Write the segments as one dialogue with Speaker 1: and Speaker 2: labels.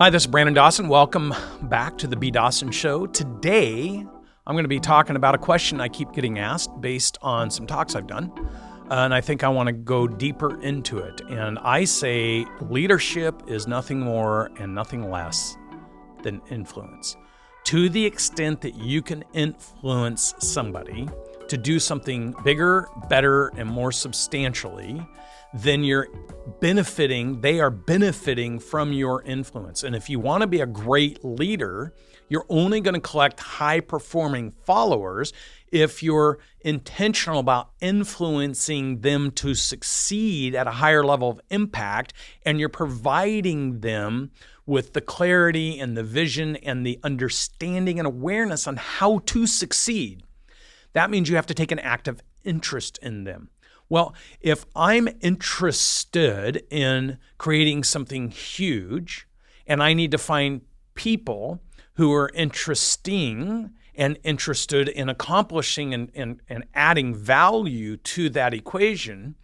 Speaker 1: Hi, this is Brandon Dawson. Welcome back to the B. Dawson Show. Today, I'm going to be talking about a question I keep getting asked based on some talks I've done. And I think I want to go deeper into it. And I say leadership is nothing more and nothing less than influence. To the extent that you can influence somebody to do something bigger, better, and more substantially, then they are benefiting from your influence. And if you want to be a great leader, you're only going to collect high-performing followers if you're intentional about influencing them to succeed at a higher level of impact, and you're providing them with the clarity and the vision and the understanding and awareness on how to succeed. That means you have to take an active interest in them. Well, if I'm interested in creating something huge and I need to find people who are interesting and interested in accomplishing and adding value to that equation,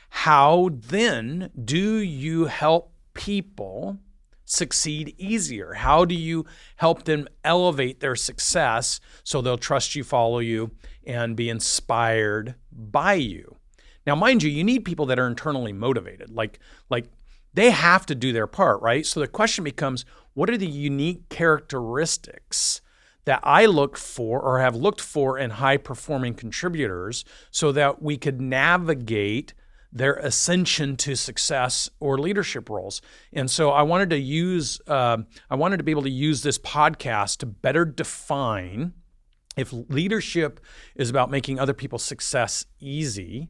Speaker 1: how then do you help people succeed easier? How do you help them elevate their success so they'll trust you, follow you, and be inspired by you? Now, mind you need people that are internally motivated. Like they have to do their part, right? So the question becomes, what are the unique characteristics that I look for or have looked for in high-performing contributors so that we could navigate their ascension to success or leadership roles? And so I wanted to be able to use this podcast to better define if leadership is about making other people's success easy,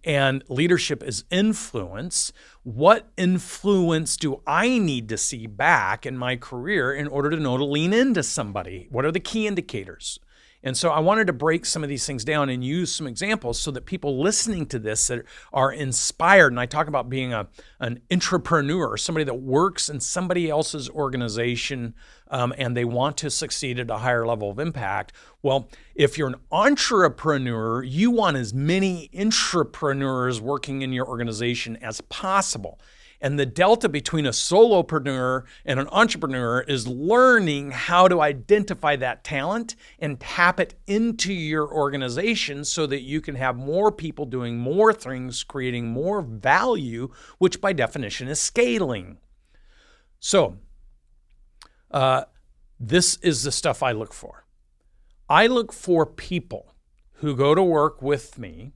Speaker 1: and leadership is influence. What influence do I need to see back in my career in order to know to lean into somebody? What are the key indicators? And so I wanted to break some of these things down and use some examples so that people listening to this that are inspired. And I talk about being an intrapreneur, somebody that works in somebody else's organization and they want to succeed at a higher level of impact. Well, if you're an entrepreneur, you want as many intrapreneurs working in your organization as possible. And the delta between a solopreneur and an entrepreneur is learning how to identify that talent and tap it into your organization so that you can have more people doing more things, creating more value, which by definition is scaling. So this is the stuff I look for. I look for people who go to work with me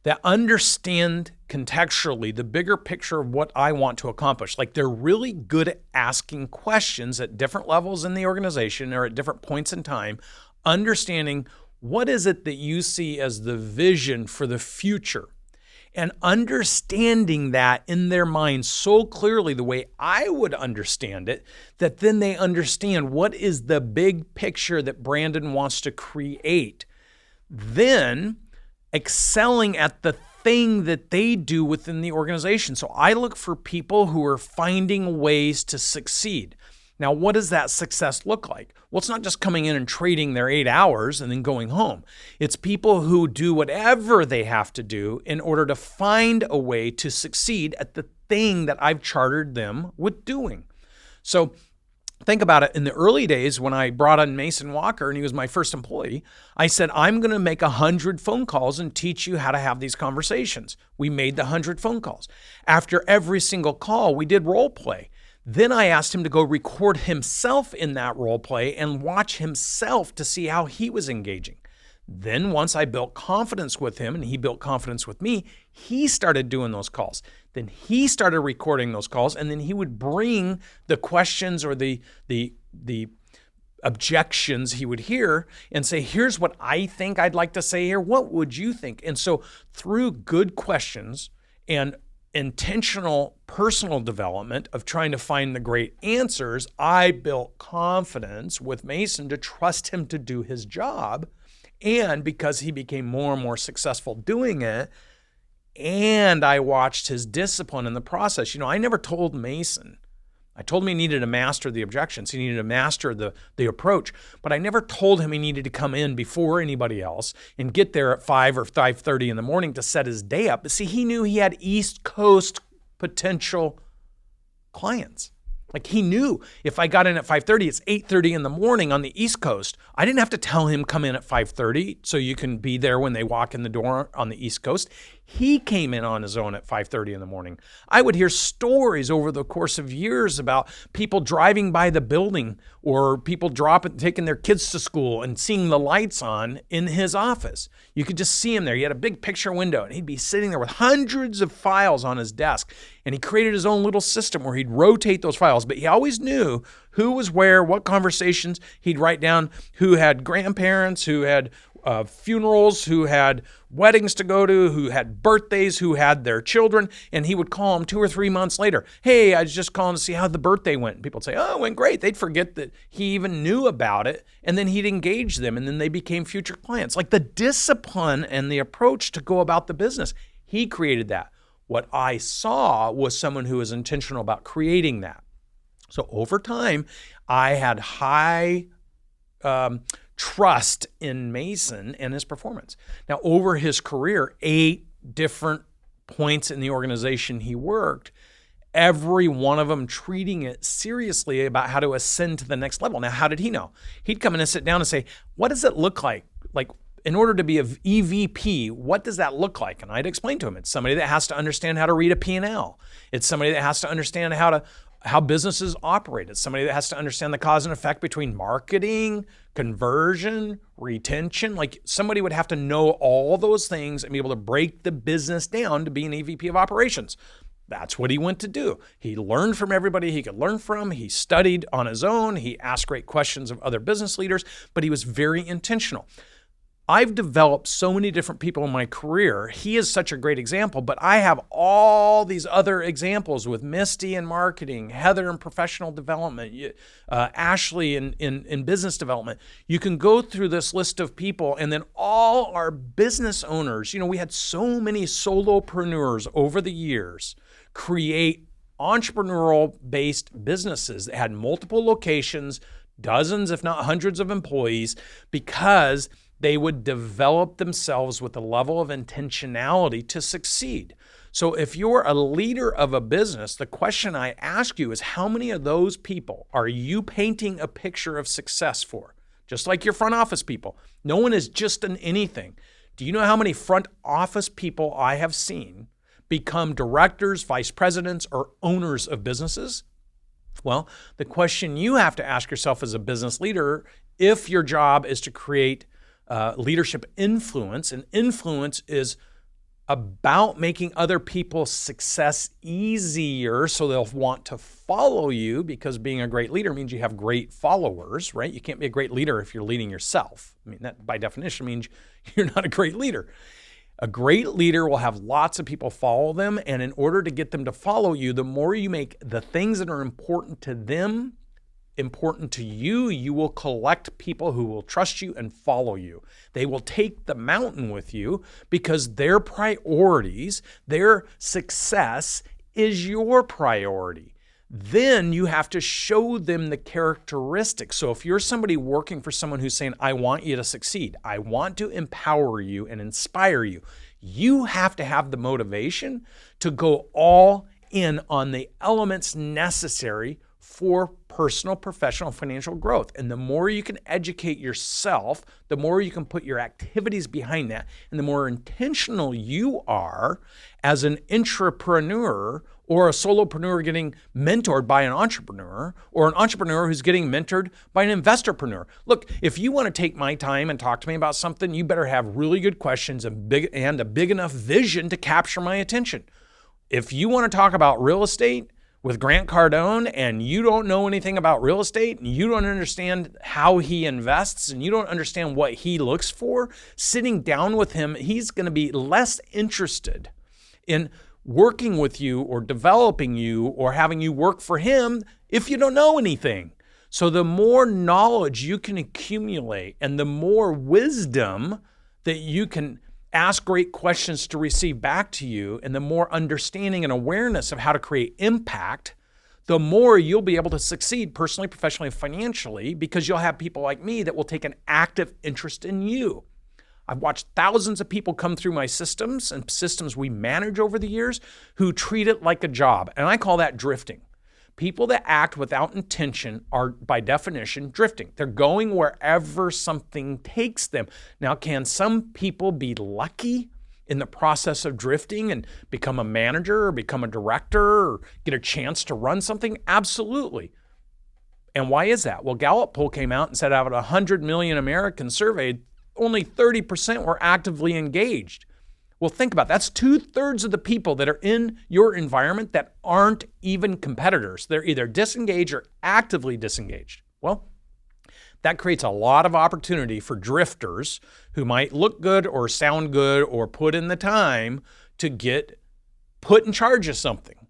Speaker 1: that understand contextually the bigger picture of what I want to accomplish. Like they're really good at asking questions at different levels in the organization or at different points in time, understanding what is it that you see as the vision for the future, and understanding that in their mind so clearly the way I would understand it, that then they understand what is the big picture that Brandon wants to create. Then excelling at the thing that they do within the organization. So I look for people who are finding ways to succeed. Now, what does that success look like? Well, it's not just coming in and trading their 8 hours and then going home. It's people who do whatever they have to do in order to find a way to succeed at the thing that I've chartered them with doing. So think about it. In the early days when I brought on Mason Walker and he was my first employee, I said, I'm going to make 100 phone calls and teach you how to have these conversations. We made the 100 phone calls. After every single call, we did role play. Then I asked him to go record himself in that role play and watch himself to see how he was engaging. Then once I built confidence with him and he built confidence with me, he started doing those calls. Then he started recording those calls, and then he would bring the questions or the objections he would hear and say, here's what I think I'd like to say here. What would you think? And so through good questions and intentional personal development of trying to find the great answers, I built confidence with Mason to trust him to do his job. And because he became more and more successful doing it, and I watched his discipline in the process. I never told Mason. I told him he needed to master the objections. He needed to master the approach. But I never told him he needed to come in before anybody else and get there at 5 or 5:30 in the morning to set his day up. But see, he knew he had East Coast potential clients. Like he knew if I got in at 5:30, it's 8:30 in the morning on the East Coast. I didn't have to tell him come in at 5:30 so you can be there when they walk in the door on the East Coast. He came in on his own at 5:30 in the morning. I would hear stories over the course of years about people driving by the building or people taking their kids to school and seeing the lights on in his office. You could just see him there. He had a big picture window and he'd be sitting there with hundreds of files on his desk. And he created his own little system where he'd rotate those files, but he always knew who was where, what conversations. He'd write down who had grandparents, who had funerals, who had weddings to go to, who had birthdays, who had their children, and he would call them 2 or 3 months later. Hey, I was just calling to see how the birthday went. And people would say, oh, it went great. They'd forget that he even knew about it, and then he'd engage them, and then they became future clients. Like the discipline and the approach to go about the business, he created that. What I saw was someone who was intentional about creating that. So over time, I had high trust in Mason and his performance. Now, over his career, 8 different points in the organization he worked, every one of them treating it seriously about how to ascend to the next level. Now, how did he know? He'd come in and sit down and say, what does it look like? Like, in order to be an EVP, what does that look like? And I'd explain to him, it's somebody that has to understand how to read a P&L. It's somebody that has to understand how businesses operate. It's somebody that has to understand the cause and effect between marketing, conversion, retention. Like somebody would have to know all those things and be able to break the business down to be an EVP of operations. That's what he went to do. He learned from everybody he could learn from. He studied on his own. He asked great questions of other business leaders, but he was very intentional. I've developed so many different people in my career. He is such a great example, but I have all these other examples with Misty in marketing, Heather in professional development, Ashley in business development. You can go through this list of people, and then all our business owners, we had so many solopreneurs over the years create entrepreneurial-based businesses that had multiple locations, dozens, if not hundreds of employees, because they would develop themselves with a level of intentionality to succeed. So if you're a leader of a business, the question I ask you is how many of those people are you painting a picture of success for? Just like your front office people. No one is just an anything. Do you know how many front office people I have seen become directors, vice presidents, or owners of businesses? Well, the question you have to ask yourself as a business leader, if your job is to create leadership influence, and influence is about making other people's success easier so they'll want to follow you, because being a great leader means you have great followers, right? You can't be a great leader if you're leading yourself. I mean, that by definition means you're not a great leader. A great leader will have lots of people follow them, and in order to get them to follow you, the more you make the things that are important to them important to you, you will collect people who will trust you and follow you. They will take the mountain with you because their priorities, their success is your priority. Then you have to show them the characteristics. So if you're somebody working for someone who's saying, I want you to succeed, I want to empower you and inspire you, you have to have the motivation to go all in on the elements necessary for personal, professional, financial growth. And the more you can educate yourself, the more you can put your activities behind that, and the more intentional you are as an intrapreneur or a solopreneur getting mentored by an entrepreneur, or an entrepreneur who's getting mentored by an investorpreneur. Look, if you want to take my time and talk to me about something, you better have really good questions and a big enough vision to capture my attention. If you want to talk about real estate with Grant Cardone and you don't know anything about real estate and you don't understand how he invests and you don't understand what he looks for, sitting down with him, he's going to be less interested in working with you or developing you or having you work for him if you don't know anything. So the more knowledge you can accumulate and the more wisdom that you can ask great questions to receive back to you, and the more understanding and awareness of how to create impact, the more you'll be able to succeed personally, professionally, and financially, because you'll have people like me that will take an active interest in you. I've watched thousands of people come through my systems and systems we manage over the years who treat it like a job, and I call that drifting. People that act without intention are, by definition, drifting. They're going wherever something takes them. Now, can some people be lucky in the process of drifting and become a manager or become a director or get a chance to run something? Absolutely. And why is that? Well, Gallup poll came out and said out of 100 million Americans surveyed, only 30% were actively engaged. Well, think about it. That's 2/3 of the people that are in your environment that aren't even competitors. They're either disengaged or actively disengaged. Well, that creates a lot of opportunity for drifters who might look good or sound good or put in the time to get put in charge of something.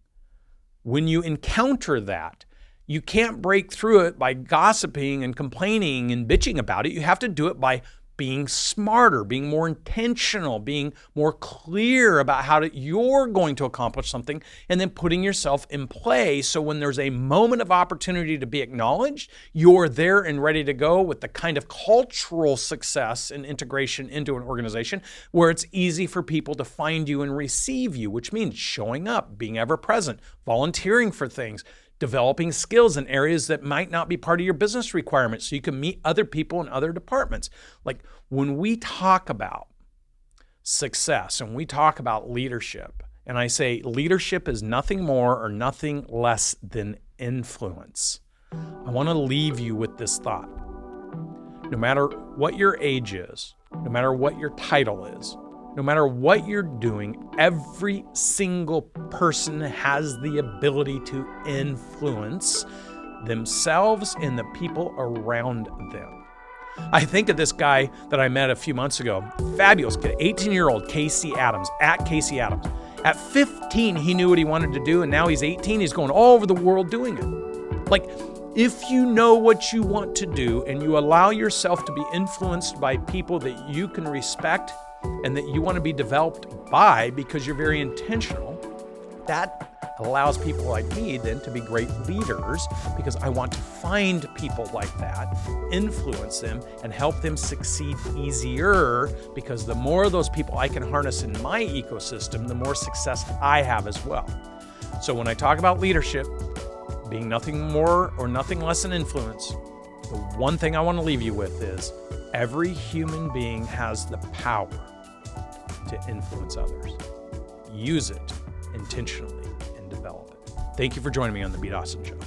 Speaker 1: When you encounter that, you can't break through it by gossiping and complaining and bitching about it. You have to do it by being smarter, being more intentional, being more clear about how you're going to accomplish something, and then putting yourself in play so when there's a moment of opportunity to be acknowledged, you're there and ready to go with the kind of cultural success and integration into an organization where it's easy for people to find you and receive you, which means showing up, being ever present, volunteering for things, developing skills in areas that might not be part of your business requirements so you can meet other people in other departments. Like when we talk about success and we talk about leadership, and I say leadership is nothing more or nothing less than influence, I want to leave you with this thought. No matter what your age is, no matter what your title is, no matter what you're doing, every single person has the ability to influence themselves and the people around them. I think of this guy that I met a few months ago, fabulous kid, 18-year-old Casey Adams, at Casey Adams. At 15, he knew what he wanted to do, and now he's 18, he's going all over the world doing it. Like, if you know what you want to do and you allow yourself to be influenced by people that you can respect and that you want to be developed by because you're very intentional, that allows people like me then to be great leaders because I want to find people like that, influence them, and help them succeed easier because the more of those people I can harness in my ecosystem, the more success I have as well. So when I talk about leadership being nothing more or nothing less than influence, the one thing I want to leave you with is every human being has the power to influence others. Use it intentionally and develop it. Thank you for joining me on the B. Dawson Show.